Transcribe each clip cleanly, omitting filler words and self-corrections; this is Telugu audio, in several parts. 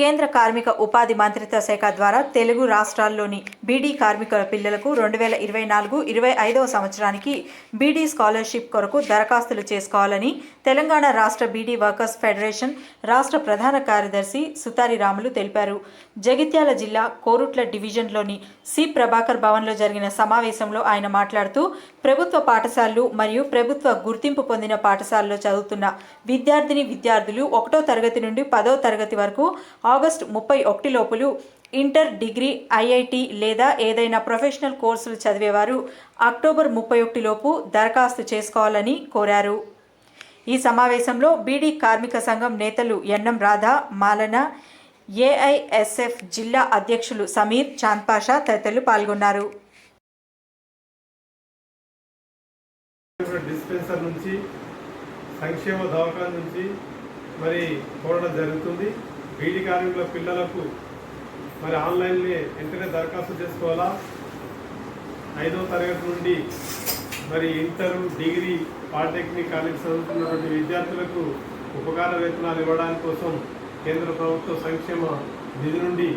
కేంద్ర కార్మిక ఉపాధి మంత్రిత్వ శాఖ ద్వారా తెలుగు రాష్ట్రాల్లోని బీడీ కార్మికుల పిల్లలకు 2024-25 సంవత్సరానికి బీడీ స్కాలర్షిప్ కొరకు దరఖాస్తులు చేసుకోవాలని తెలంగాణ రాష్ట్ర బీడీ వర్కర్స్ ఫెడరేషన్ రాష్ట్ర ప్రధాన కార్యదర్శి సుతారి రాములు తెలిపారు. జగిత్యాల జిల్లా కోరుట్ల డివిజన్లోని సి ప్రభాకర్ భవన్లో జరిగిన సమావేశంలో ఆయన మాట్లాడుతూ ప్రభుత్వ పాఠశాలలు మరియు ప్రభుత్వ గుర్తింపు పొందిన పాఠశాలలో చదువుతున్న విద్యార్థులు 1వ తరగతి నుండి 10వ తరగతి వరకు ఆగస్టు 31 లోపులు ఇంటర్, డిగ్రీ, ఐఐటి లేదా ఏదైనా ప్రొఫెషనల్ కోర్సులు చదివేవారు అక్టోబర్ 31 లోపు దరఖాస్తు చేసుకోవాలని కోరారు. ఈ సమావేశంలో బీడీ కార్మిక సంఘం నేతలు ఎన్ఎం రాధా, మాలన, ఏఐఎస్ఎఫ్ జిల్లా అధ్యక్షులు సమీర్, చాంద్పాషా తదితరులు పాల్గొన్నారు. డిస్పెన్సర్ నుంచి సంక్షేమ దవాఖాన నుంచి మరి కోరడం జరుగుతుంది. బీడీ కార్మికుల పిల్లలకు మరి ఆన్లైన్లో వెంటనే దరఖాస్తు చేసుకోవాలా. 5వ తరగతి నుండి మరి ఇంటర్, డిగ్రీ, పాలిటెక్నిక్ కాలేజ్ చదువుతున్నటువంటి విద్యార్థులకు ఉపకార వేతనాలు ఇవ్వడానికి కోసం కేంద్ర ప్రభుత్వ సంక్షేమ నిధి నుండి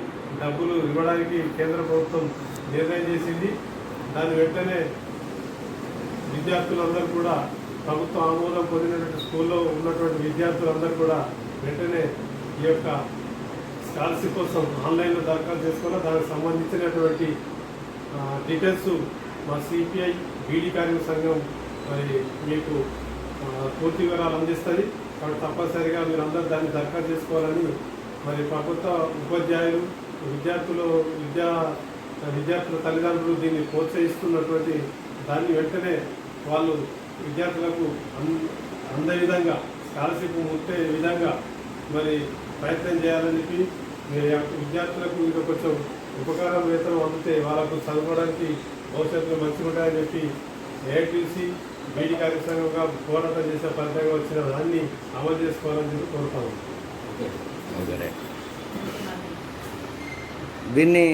డబ్బులు ఇవ్వడానికి కేంద్ర ప్రభుత్వం నిర్ణయం చేసింది. దాని వెంటనే విద్యార్థులందరూ కూడా ప్రభుత్వ ఆమోదం పొందినటువంటి స్కూల్లో ఉన్నటువంటి విద్యార్థులందరూ కూడా వెంటనే ఈ యొక్క స్కాలర్షిప్ కోసం ఆన్లైన్లో దరఖాస్తు చేసుకోవాలి. దానికి సంబంధించినటువంటి డీటెయిల్స్ మా సిపిఐ బీడీ కార్మిక సంఘం మరి మీకు పూర్తి వివరాలు అందిస్తుంది. కాబట్టి తప్పనిసరిగా మీరు అందరూ దాన్ని దరఖాస్తు చేసుకోవాలని మరి ప్రభుత్వ ఉపాధ్యాయులు, విద్యార్థుల తల్లిదండ్రులు దీన్ని ప్రోత్సహిస్తున్నటువంటి దాన్ని వెంటనే వాళ్ళు విద్యార్థులకు అందే విధంగా స్కాలర్షిప్ ముట్టే విధంగా మరి ప్రయత్నం చేయాలని చెప్పి విద్యార్థులకు ఇంకా కొంచెం ఉపకారం వేతనం అందితే వాళ్ళకు చదువుకోవడానికి భవిష్యత్తులో మంచిగా ఉంటాయని చెప్పి ఏఐటీసీ బీడీ కార్మిక సంఘంగా పోరాటం చేసే ఫలితంగా వచ్చిన దాన్ని అమలు చేసుకోవాలని చెప్పి కోరుతాము. దీన్ని